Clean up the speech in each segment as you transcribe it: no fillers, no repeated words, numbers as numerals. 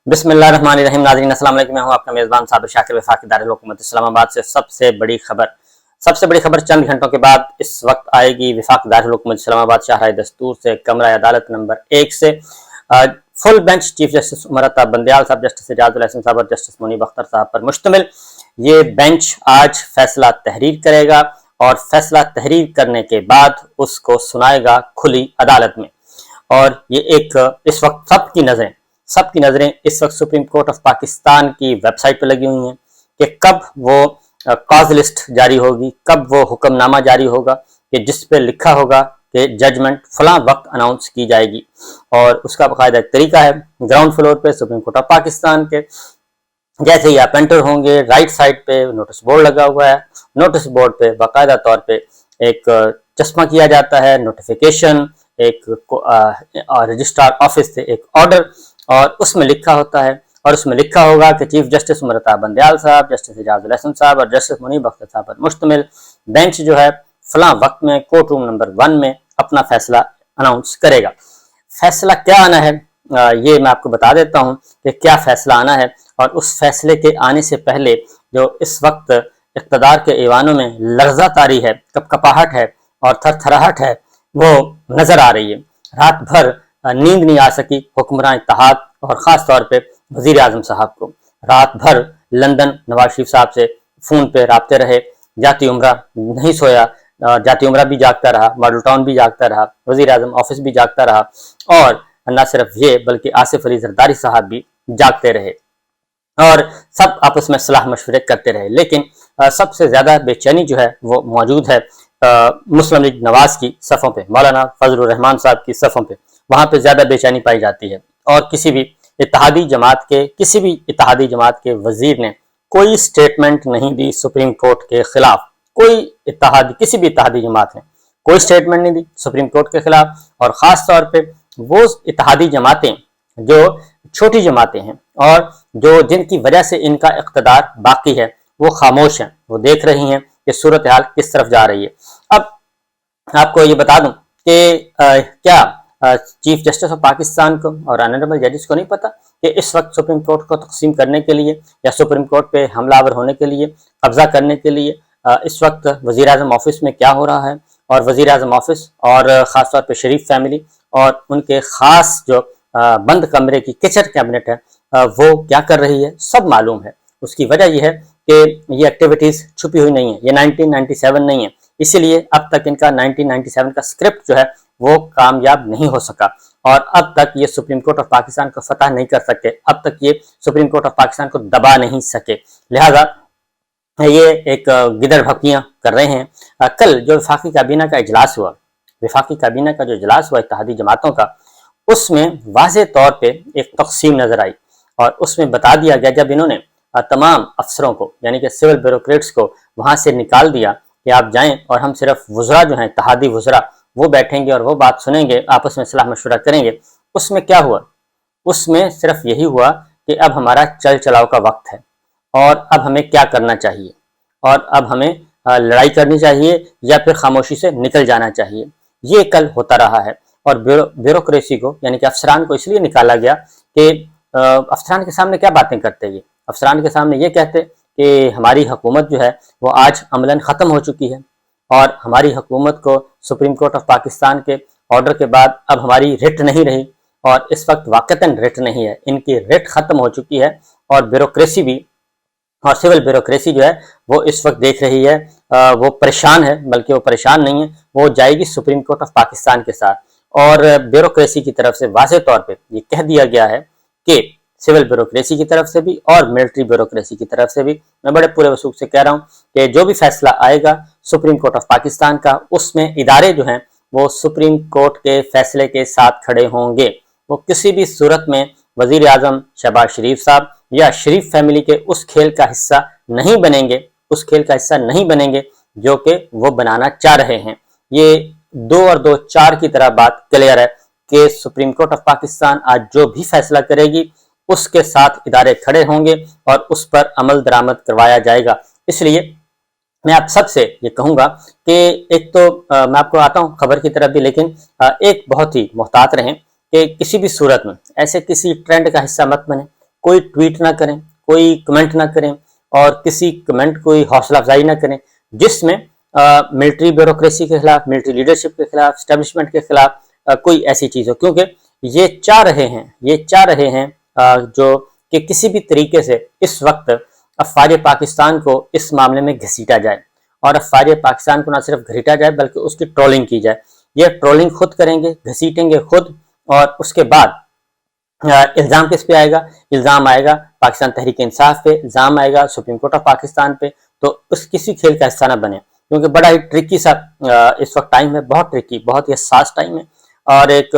बिस्मिल्लाहिर्रहमानिर्रहीम। नाज़रीन अस्सलाम वालेकुम। मैं हूं आपका मेज़बान साबिर शाकिर वफाकी दारुल हुकूमत इस्लामाबाद से। सबसे बड़ी खबर चंद घंटों के बाद इस वक्त आएगी वफाकी दारुल हुकूमत इस्लामाबाद शाहराह दस्तूर से, कमरा अदालत नंबर 1 से। Full bench chief justice Umar Ata Bandial साहब, जस्टिस एजाजुल हसन साहब और जस्टिस मुनीब अख्तर साहब पर मुश्तमिल ये बेंच आज फैसला तहरीर करेगा और फैसला तहरीर करने के बाद उसको सुनाएगा खुली अदालत में। और ये एक इस वक्त सबकी नजरें इस वक्त सुप्रीम कोर्ट ऑफ पाकिस्तान की वेबसाइट पर लगी हुई हैं कि कब वो कॉज लिस्ट जारी होगी, कब वो हुक्मनामा जारी होगा कि जिस पे लिखा होगा कि जजमेंट फलां वक्त अनाउंस की जाएगी। और उसका बाकायदा एक तरीका है। ग्राउंड फ्लोर पे सुप्रीम कोर्ट ऑफ पाकिस्तान के जैसे ही आप एंटर होंगे, राइट साइड पे नोटिस बोर्ड लगा हुआ है। नोटिस बोर्ड पे बाकायदा तौर पे एक चश्मा किया जाता है, नोटिफिकेशन, एक रजिस्ट्रार ऑफिस से एक ऑर्डर, और उसमें लिखा होता है और उसमें लिखा होगा कि चीफ जस्टिस उमर अता बंदयाल साहब, जस्टिस एजाजुल हसन साहब और जस्टिस मुनीब अख्तर साहब पर मुश्तमिल बेंच जो है फलां वक्त में कोर्ट रूम नंबर 1 में अपना फैसला अनाउंस करेगा। फैसला क्या आना है ये मैं आपको बता देता हूँ कि क्या फैसला आना है। और उस फैसले के आने से पहले जो इस वक्त इक़्तिदार के ऐवानों में लर्जा तारी है, कपकपाहट है और थरथराहट है, वो नजर आ रही है। रात भर नींद नहीं आ सकी हुक्मरान इत्तेहाद और ख़ास तौर पे वज़ीर आज़म साहब को। रात भर लंदन नवाज शरीफ साहब से फ़ोन पे राब्ते रहे, जाती उम्रा नहीं सोया, जाती उम्रा भी जागता रहा, मॉडल टाउन भी जागता रहा, वज़ीर आज़म ऑफिस भी जागता रहा, और न सिर्फ ये बल्कि आसिफ अली जरदारी साहब भी जागते रहे और सब आपस में सलाह मशवरे करते रहे। लेकिन सबसे ज़्यादा बेचैनी जो है वो मौजूद है मुस्लिम लीग नवाज की सफ़ों पे, मौलाना फजलुर रहमान साहब की सफ़ों पे। वहाँ पे ज़्यादा बेचैनी पाई जाती है। और किसी भी इत्तेहादी जमात के वजीर ने कोई स्टेटमेंट नहीं दी सुप्रीम कोर्ट के खिलाफ। किसी भी इत्तेहादी जमात ने कोई स्टेटमेंट नहीं दी सुप्रीम कोर्ट के खिलाफ। और ख़ास तौर पे वो इत्तेहादी जमातें जो छोटी जमातें हैं और जो जिनकी वजह से इनका इक़्तिदार बाकी है, वो खामोश हैं, वो देख रही हैं कि सूरत हाल किस तरफ जा रही है। अब आपको ये बता दूं कि क्या चीफ जस्टिस ऑफ पाकिस्तान को और ऑनरेबल जजेस को नहीं पता कि इस वक्त सुप्रीम कोर्ट को तकसीम करने के लिए या सुप्रीम कोर्ट पे हमलावर होने के लिए, कब्जा करने के लिए इस वक्त वज़ीर आज़म ऑफिस में क्या हो रहा है, और वज़ीर आज़म ऑफिस और ख़ास तौर पे शरीफ फैमिली और उनके ख़ास जो बंद कमरे की किचन कैबिनेट है वो क्या कर रही है, सब मालूम है। उसकी वजह यह है कि ये एक्टिविटीज़ छुपी हुई नहीं है, ये 1997 नहीं है, इसीलिए अब तक इनका 1997 का स्क्रिप्ट जो है वो कामयाब नहीं हो सका और अब तक ये सुप्रीम कोर्ट ऑफ पाकिस्तान को फतह नहीं कर सके, अब तक ये सुप्रीम कोर्ट ऑफ पाकिस्तान को दबा नहीं सके। लिहाजा ये एक गिदड़ भक्तियाँ कर रहे हैं। कल जो वफाकी काबीना का इजलास हुआ, इत्तेहादी जमातों का, उसमें वाज़े तौर पे एक तक़सीम नज़र आई और उसमें बता दिया गया, जब इन्होंने तमाम अफसरों को यानी कि सिविल ब्यूरोक्रेट्स को वहाँ से निकाल दिया कि आप जाएं और हम सिर्फ वज़रा जो हैं इत्तेहादी वज़रा वो बैठेंगे और वो बात सुनेंगे, आपस में सलाह मशवरा करेंगे। उसमें क्या हुआ? उसमें सिर्फ यही हुआ कि अब हमारा चल चलाव का वक्त है और अब हमें क्या करना चाहिए, और अब हमें लड़ाई करनी चाहिए या फिर खामोशी से निकल जाना चाहिए। ये कल होता रहा है। और ब्यूरोक्रेसी को यानी कि अफसरान को इसलिए निकाला गया कि अफसरान के सामने क्या बातें करते ये, अफसरान के सामने ये कहते कि हमारी हुकूमत जो है वो आज अमलन ख़त्म हो चुकी है और हमारी हुकूमत को सुप्रीम कोर्ट ऑफ पाकिस्तान के ऑर्डर के बाद अब हमारी रिट नहीं रही और इस वक्त वाक़तन रिट नहीं है, इनकी रिट ख़त्म हो चुकी है। और ब्यूरोक्रेसी भी और सिविल ब्यूरोक्रेसी जो है वो इस वक्त देख रही है वो परेशान है, बल्कि वो परेशान नहीं है, वो जाएगी सुप्रीम कोर्ट ऑफ पाकिस्तान के साथ। और ब्यूरोक्रेसी की तरफ से वाज़े तौर पे ये कह दिया गया है कि सिविल ब्यूरोक्रेसी की तरफ से भी और मिलिट्री ब्यूरोक्रेसी की तरफ से भी, मैं बड़े पूरे वसूख से कह रहा हूँ कि जो भी फैसला आएगा सुप्रीम कोर्ट ऑफ पाकिस्तान का, उसमें इदारे जो हैं वो सुप्रीम कोर्ट के फैसले के साथ खड़े होंगे। वो किसी भी सूरत में वज़ीर आज़म शहबाज शरीफ साहब या शरीफ फैमिली के उस खेल का हिस्सा नहीं बनेंगे जो कि वो बनाना चाह रहे हैं। ये 2 और 2 4 की तरह बात क्लियर है कि सुप्रीम कोर्ट ऑफ पाकिस्तान आज जो भी फैसला करेगी उसके साथ इदारे खड़े होंगे और उस पर अमल दरामद करवाया जाएगा। इसलिए मैं आप सबसे ये कहूँगा कि एक तो मैं आपको आता हूँ खबर की तरफ भी, लेकिन एक बहुत ही मोहतात रहें कि किसी भी सूरत में ऐसे किसी ट्रेंड का हिस्सा मत बने, कोई ट्वीट ना करें, कोई कमेंट ना करें और किसी कमेंट कोई हौसला अफजाई ना करें जिसमें मिलिट्री ब्यूरोक्रेसी के खिलाफ, मिलिट्री लीडरशिप के खिलाफ, स्टैब्लिशमेंट के खिलाफ कोई ऐसी चीज़ हो, क्योंकि ये चाह रहे हैं जो कि किसी भी तरीके से इस वक्त अफ़वाज पाकिस्तान को इस मामले में घसीटा जाए और अफ़वाज पाकिस्तान को न सिर्फ घसीटा जाए बल्कि उसकी ट्रोलिंग की जाए। ये ट्रोलिंग खुद करेंगे, घसीटेंगे खुद, और उसके बाद इल्ज़ाम किस पे आएगा? इल्ज़ाम आएगा पाकिस्तान तहरीक इंसाफ पे, इल्ज़ाम आएगा सुप्रीम कोर्ट ऑफ पाकिस्तान पे। तो उस किसी खेल का हिस्सा ना बने, क्योंकि बड़ा ही ट्रिकी सा इस वक्त टाइम है, बहुत ट्रिकी, बहुत ही हसास टाइम है। और एक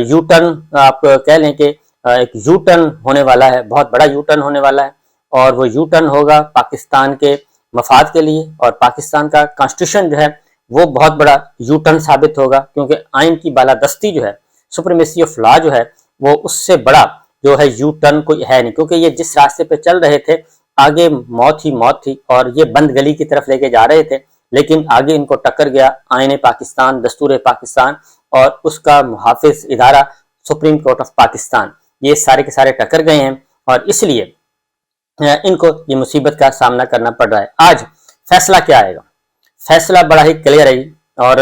यू टर्न आप कह लें कि एक यू टर्न होने वाला है, बहुत बड़ा यू टर्न होने वाला है, और वो यू टर्न होगा पाकिस्तान के मफाद के लिए, और पाकिस्तान का कॉन्स्टिट्यूशन जो है वो बहुत बड़ा यू टर्न साबित होगा, क्योंकि आइन की बालादस्ती जो है, सुप्रीमेसी ऑफ लॉ जो है, वो उससे बड़ा जो है यू टर्न कोई है नहीं। क्योंकि ये जिस रास्ते पे चल रहे थे आगे मौत ही मौत थी और ये बंद गली की तरफ लेके जा रहे थे, लेकिन आगे इनको टक्कर गया आईन पाकिस्तान, दस्तूर पाकिस्तान और उसका मुहाफिज इदारा सुप्रीम कोर्ट ऑफ पाकिस्तान। ये सारे के सारे टक्कर गए हैं और इसलिए इनको ये मुसीबत का सामना करना पड़ रहा है। आज फैसला क्या आएगा? फैसला बड़ा ही क्लियर है, और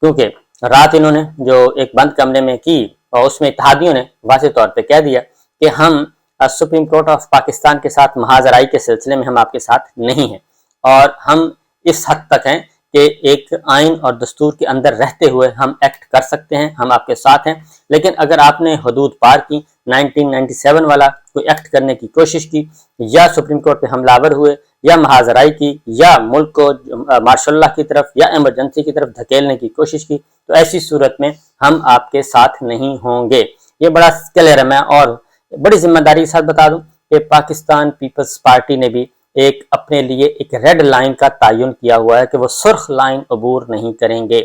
क्योंकि रात इन्होंने जो एक बंद कमरे में की और उसमें इत्तेहादियों ने वाज़ेह तौर पे कह दिया कि हम सुप्रीम कोर्ट ऑफ पाकिस्तान के साथ महाजराई के सिलसिले में हम आपके साथ नहीं हैं, और हम इस हद तक हैं कि एक आइन और दस्तूर के अंदर रहते हुए हम एक्ट कर सकते हैं, हम आपके साथ हैं। लेकिन अगर आपने हदूद पार की, 1997 वाला कोई एक्ट करने की कोशिश की, या सुप्रीम कोर्ट पे हमलावर हुए, या महाजराई की, या मुल्क को मार्शल लॉ की तरफ या इमरजेंसी की तरफ धकेलने की कोशिश की, तो ऐसी सूरत में हम आपके साथ नहीं होंगे। ये बड़ा क्लियर है। मैं और बड़ी जिम्मेदारी के साथ बता दूं कि पाकिस्तान पीपल्स पार्टी ने भी एक अपने लिए एक रेड लाइन का तयन किया हुआ है कि वो सुर्ख लाइन अबूर नहीं करेंगे,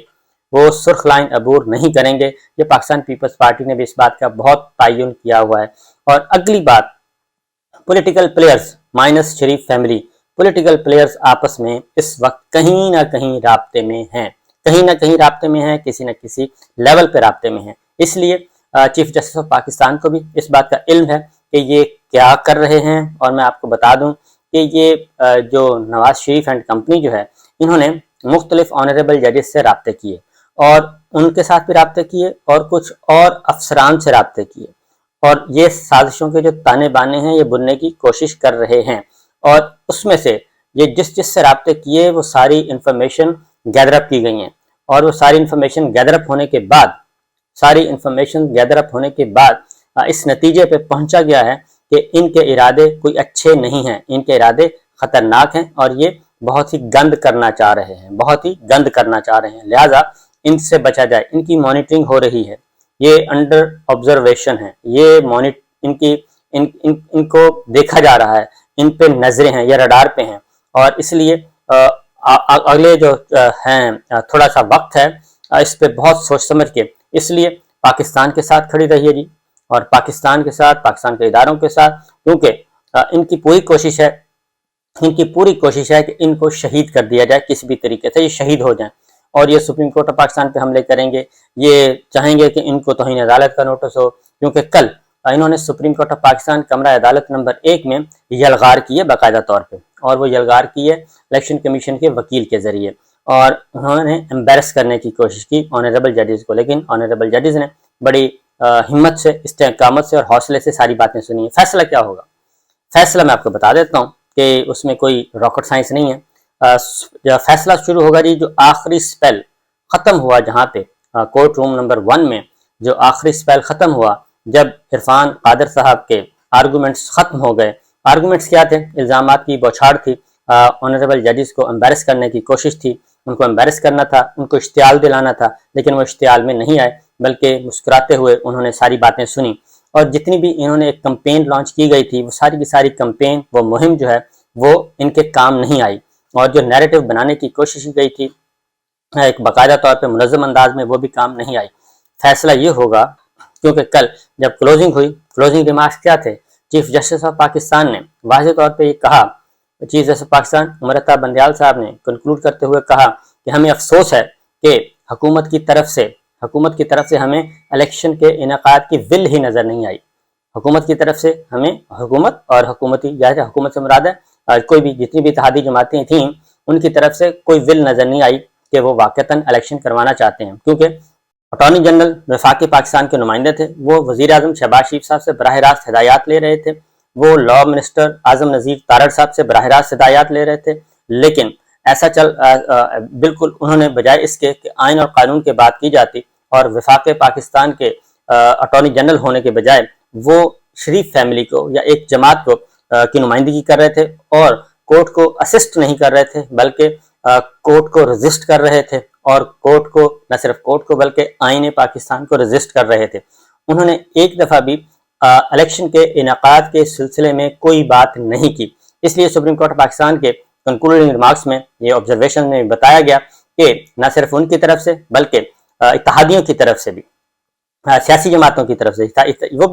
वो सुर्ख लाइन अबूर नहीं करेंगे। ये पाकिस्तान पीपल्स पार्टी ने भी इस बात का बहुत तयन किया हुआ है। और अगली बात, पॉलिटिकल प्लेयर्स माइनस शरीफ फैमिली, पॉलिटिकल प्लेयर्स आपस में इस वक्त कहीं ना कहीं राब्ते में हैं, कहीं ना कहीं राब्ते में हैं, किसी न किसी लेवल पे राब्ते में हैं। इसलिए चीफ जस्टिस ऑफ पाकिस्तान को भी इस बात का इल्म है कि ये क्या कर रहे हैं। और मैं आपको बता दूं कि ये जो नवाज शरीफ एंड कंपनी जो है, इन्होंने मुख्तलिफ ऑनरेबल जजेस से राब्ते किए और उनके साथ भी राब्ते किए और कुछ और अफसरान से राब्ते किए, और ये साजिशों के जो ताने बाने हैं ये बुनने की कोशिश कर रहे हैं। और उसमें से ये जिस से राब्ते किए वो सारी इंफॉर्मेशन गैदर अप की गई हैं, और वो सारी इंफॉर्मेशन गैदर अप होने के बाद इस नतीजे पे पहुंचा गया है कि इनके इरादे कोई अच्छे नहीं हैं, इनके इरादे खतरनाक हैं और ये बहुत ही गंद करना चाह रहे हैं, बहुत ही गंद करना चाह रहे हैं। लिहाजा इनसे बचा जाए। इनकी मॉनिटरिंग हो रही है, ये अंडर ऑब्जर्वेशन है, ये इनको देखा जा रहा है, इन पे नजरें हैं, ये रडार पे हैं। और इसलिए अगले जो हैं थोड़ा सा वक्त है, इस पे बहुत सोच समझ के इसलिए पाकिस्तान के साथ खड़ी रहिए जी, और पाकिस्तान के साथ, पाकिस्तान के इदारों के साथ, क्योंकि इनकी पूरी कोशिश है कि इनको शहीद कर दिया जाए, किसी भी तरीके से ये शहीद हो जाएं। और ये सुप्रीम कोर्ट ऑफ पाकिस्तान पे हमले करेंगे, ये चाहेंगे कि इनको तौहीन अदालत का नोटिस हो, क्योंकि कल इन्होंने सुप्रीम कोर्ट ऑफ पाकिस्तान कमरा अदालत नंबर 1 में यलगार की है बाकायदा तौर पे, और वो यलगार की है इलेक्शन कमीशन के वकील के जरिए, और उन्होंने एम्बेरस करने की कोशिश की ऑनरेबल जजेस को। लेकिन ऑनरेबल जजेस ने बड़ी हिम्मत से, इस्तेकामत से और हौसले से सारी बातें सुनी है। फैसला क्या होगा? फैसला मैं आपको बता देता हूँ कि उसमें कोई रॉकेट साइंस नहीं है। फैसला शुरू होगा जी, जो आखिरी स्पेल ख़त्म हुआ, जहाँ पे कोर्ट रूम नंबर 1 में जो आखिरी स्पेल ख़त्म हुआ, जब इरफान कादर साहब के आर्गूमेंट्स ख़त्म हो गए। आर्गूमेंट्स क्या थे? इल्ज़ामात की बौछार थी, ऑनरेबल जजेस को एम्बेरस करने की कोशिश थी, उनको एम्बेरस करना था, उनको इश्तियाल दिलाना था, लेकिन वो इश्तियाल में नहीं आए, बल्कि मुस्कुराते हुए उन्होंने सारी बातें सुनी। और जितनी भी इन्होंने एक कंपेन लॉन्च की गई थी, वो सारी की सारी कंपेन, वो मुहिम जो है वो इनके काम नहीं आई, और जो नैरेटिव बनाने की कोशिश की गई थी एक बाकायदा तौर पे मुनज़्ज़म अंदाज में, वो भी काम नहीं आई। फैसला ये होगा, क्योंकि कल जब क्लोजिंग हुई, क्लोजिंग रिमार्क्स क्या थे? चीफ जस्टिस ऑफ पाकिस्तान ने वाज़ेह तौर पे ये कहा, chief justice of Pakistan Umar Ata Bandial साहब ने कंक्लूड करते हुए कहा कि हमें अफसोस है कि हुकूमत की तरफ से हमें इलेक्शन के इनेकाद की विल ही नज़र नहीं आई। حکومت کی طرف سے ہمیں حکومت اور حکومتی جیسے حکومت سے مراد ہے کوئی بھی جتنی بھی اتحادی جماعتیں تھیں ان کی طرف سے کوئی ول نظر نہیں آئی کہ وہ واقعتاً الیکشن کروانا چاہتے ہیں، کیونکہ اٹارنی جنرل وفاقی پاکستان کے نمائندے تھے، وہ وزیر اعظم شہباز شریف صاحب سے براہ راست ہدایات لے رہے تھے، وہ لا منسٹر اعظم نذیر تارڑ صاحب سے براہ راست ہدایات لے رہے تھے، لیکن ایسا بالکل انہوں نے بجائے اس کے کہ آئین اور قانون کے بات کی جاتی اور وفاق پاکستان کے اٹارنی جنرل ہونے کے بجائے وہ شریف فیملی کو یا ایک جماعت کو کی نمائندگی کر رہے تھے اور کورٹ کو اسسٹ نہیں کر رہے تھے بلکہ کورٹ کو رزسٹ کر رہے تھے، اور کورٹ کو نہ صرف کورٹ کو بلکہ آئین پاکستان کو رزسٹ کر رہے تھے۔ انہوں نے ایک دفعہ بھی الیکشن کے انعقاد کے سلسلے میں کوئی بات نہیں کی، اس لیے سپریم کورٹ پاکستان کے کنکلوڈنگ ریمارکس میں یہ آبزرویشن میں بتایا گیا کہ نہ صرف ان کی طرف سے بلکہ اتحادیوں کی طرف سے بھی، سیاسی جماعتوں کی طرف سے، وہ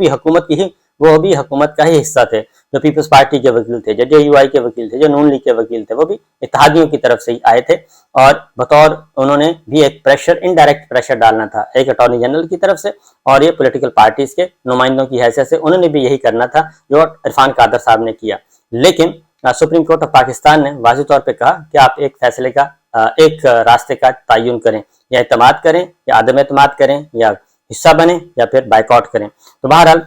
بھی حکومت کا ہی حصہ تھے، جو پیپلز پارٹی کے وکیل تھے، جو جے یو آئی کے وکیل تھے، جو نون لیگ کے وکیل تھے، وہ بھی اتحادیوں کی طرف سے ہی آئے تھے، اور بطور انہوں نے بھی ایک پریشر، انڈائریکٹ پریشر ڈالنا تھا ایک اٹارنی جنرل کی طرف سے، اور یہ پولیٹیکل پارٹیز کے نمائندوں کی حیثیت سے انہوں نے بھی یہی کرنا تھا جو عرفان قادر صاحب نے کیا۔ لیکن سپریم کورٹ آف پاکستان نے واضح طور پہ کہا کہ آپ ایک فیصلے کا ایک راستے کا تعین کریں، یا اعتماد کریں یا عدم اعتماد کریں، یا حصہ بنیں یا پھر بائیکاٹ کریں۔ تو بہرحال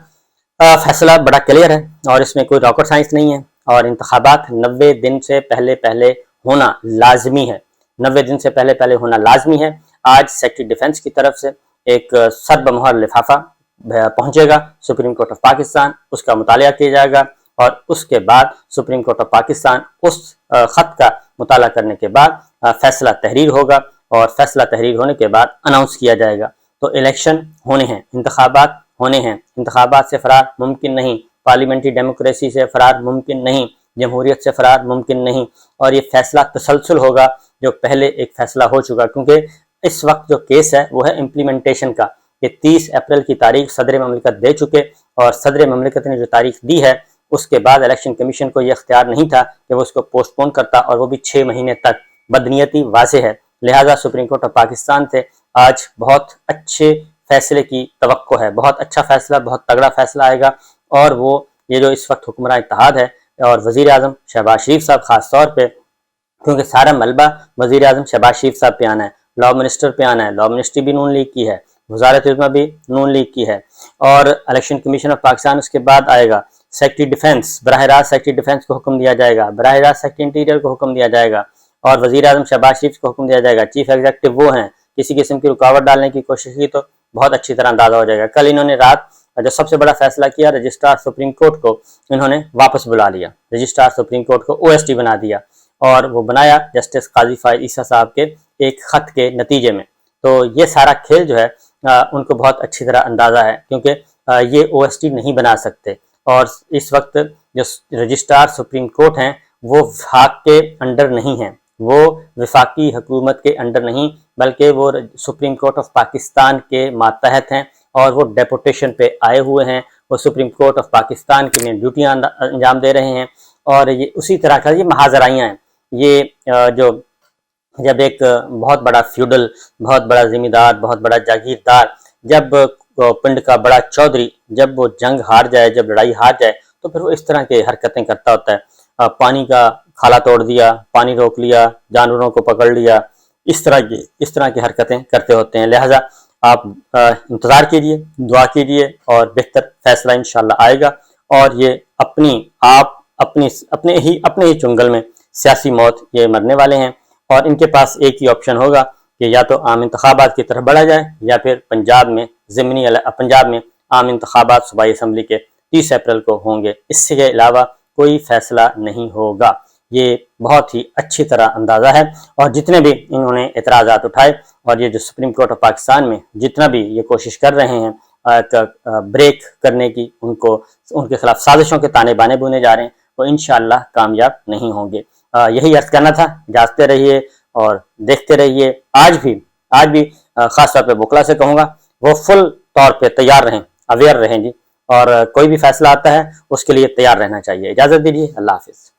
فیصلہ بڑا کلیئر ہے اور اس میں کوئی راکٹ سائنس نہیں ہے، اور انتخابات 90 دن سے پہلے ہونا لازمی ہے، 90 دن سے پہلے ہونا لازمی ہے۔ آج سیکرٹری ڈیفنس کی طرف سے ایک سر بمہر لفافہ پہنچے گا سپریم کورٹ آف پاکستان، اس کا مطالعہ کیا جائے گا، اور اس کے بعد سپریم کورٹ آف پاکستان اس خط کا مطالعہ کرنے کے بعد فیصلہ تحریر ہوگا، اور فیصلہ تحریر ہونے کے بعد اناؤنس کیا جائے گا۔ تو الیکشن ہونے ہیں، انتخابات ہونے ہیں، انتخابات سے فرار ممکن نہیں، پارلیمنٹری ڈیموکریسی سے فرار ممکن نہیں، جمہوریت سے فرار ممکن نہیں، اور یہ فیصلہ تسلسل ہوگا جو پہلے ایک فیصلہ ہو چکا، کیونکہ اس وقت جو کیس ہے وہ ہے امپلیمنٹیشن کا، کہ 30 اپریل کی تاریخ صدر مملکت دے چکے، اور صدر مملکت نے جو تاریخ دی ہے اس کے بعد الیکشن کمیشن کو یہ اختیار نہیں تھا کہ وہ اس کو پوسٹ پون کرتا، اور وہ بھی 6 مہینے تک۔ بدنیتی واضح ہے، لہٰذا سپریم کورٹ آف پاکستان سے آج بہت اچھے فیصلے کی توقع ہے، بہت اچھا فیصلہ، بہت تگڑا فیصلہ آئے گا، اور وہ یہ جو اس وقت حکمراں اتحاد ہے اور وزیر اعظم شہباز شریف صاحب خاص طور پہ، کیونکہ سارا ملبہ وزیر اعظم شہباز شریف صاحب پہ آنا ہے، لا منسٹر پہ آنا ہے، لا منسٹری بھی نون لیگ کی ہے، وزارت عظمیٰ بھی نون لیگ کی ہے، اور الیکشن کمیشن آف پاکستان اس کے بعد آئے گا، سیکرٹری ڈیفنس، براہ راست سیکرٹری ڈیفنس کو حکم دیا جائے گا، براہ راست سیکرٹری انٹیریئر کو حکم دیا جائے گا، اور وزیر اعظم شہباز شریف کو حکم دیا جائے گا۔ چیف ایگزیکٹو وہ ہیں، کسی قسم کی رکاوٹ ڈالنے کی کوشش کی تو بہت اچھی طرح اندازہ ہو جائے گا۔ کل انہوں نے رات جو سب سے بڑا فیصلہ کیا، رجسٹرار سپریم کورٹ کو انہوں نے واپس بلا لیا، رجسٹرار سپریم کورٹ کو او ایس ٹی بنا دیا، اور وہ بنایا جسٹس قاضی فائز عیسیٰ صاحب کے ایک خط کے نتیجے میں۔ تو یہ سارا کھیل جو ہے ان کو بہت اچھی طرح اندازہ ہے، کیونکہ یہ او ایس ٹی نہیں بنا سکتے، اور اس وقت جو رجسٹرار سپریم کورٹ ہیں وہ وفاق کے انڈر نہیں ہیں، وہ وفاقی حکومت کے انڈر نہیں، بلکہ وہ سپریم کورٹ آف پاکستان کے ماتحت ہیں، اور وہ ڈیپوٹیشن پہ آئے ہوئے ہیں، وہ سپریم کورٹ آف پاکستان کے میں ڈیوٹیاں انجام دے رہے ہیں، اور یہ اسی طرح کا یہ محاذرائیاں ہیں۔ یہ جو جب ایک بہت بڑا فیوڈل، بہت بڑا ذمہ دار، بہت بڑا جاگیردار، جب پنڈ کا بڑا چودھری جب وہ جنگ ہار جائے، جب لڑائی ہار جائے، تو پھر وہ اس طرح کے حرکتیں کرتا ہوتا ہے، پانی کا کھالا توڑ دیا، پانی روک لیا، جانوروں کو پکڑ لیا، اس طرح کی حرکتیں کرتے ہوتے ہیں۔ لہٰذا آپ انتظار کیجئے، دعا کیجئے، اور بہتر فیصلہ انشاءاللہ آئے گا، اور یہ اپنے ہی چنگل میں سیاسی موت یہ مرنے والے ہیں، اور ان کے پاس ایک ہی آپشن ہوگا کہ یا تو عام انتخابات کی طرف بڑھا جائے، یا پھر پنجاب میں عام انتخابات صوبائی اسمبلی کے 30 اپریل کو ہوں گے، اس کے علاوہ کوئی فیصلہ نہیں ہوگا۔ یہ بہت ہی اچھی طرح اندازہ ہے، اور جتنے بھی انہوں نے اعتراضات اٹھائے، اور یہ جو سپریم کورٹ آف پاکستان میں جتنا بھی یہ کوشش کر رہے ہیں بریک کرنے کی، ان کے خلاف سازشوں کے تانے بانے بونے جا رہے ہیں، وہ انشاءاللہ کامیاب نہیں ہوں گے۔ یہی عرض کرنا تھا، جاگتے رہیے اور دیکھتے رہیے۔ آج بھی خاص طور پہ وکلا سے کہوں گا وہ فل طور پہ تیار رہیں، اویئر رہیں جی، اور کوئی بھی فیصلہ آتا ہے اس کے لیے تیار رہنا چاہیے۔ اجازت دیجیے، اللہ حافظ۔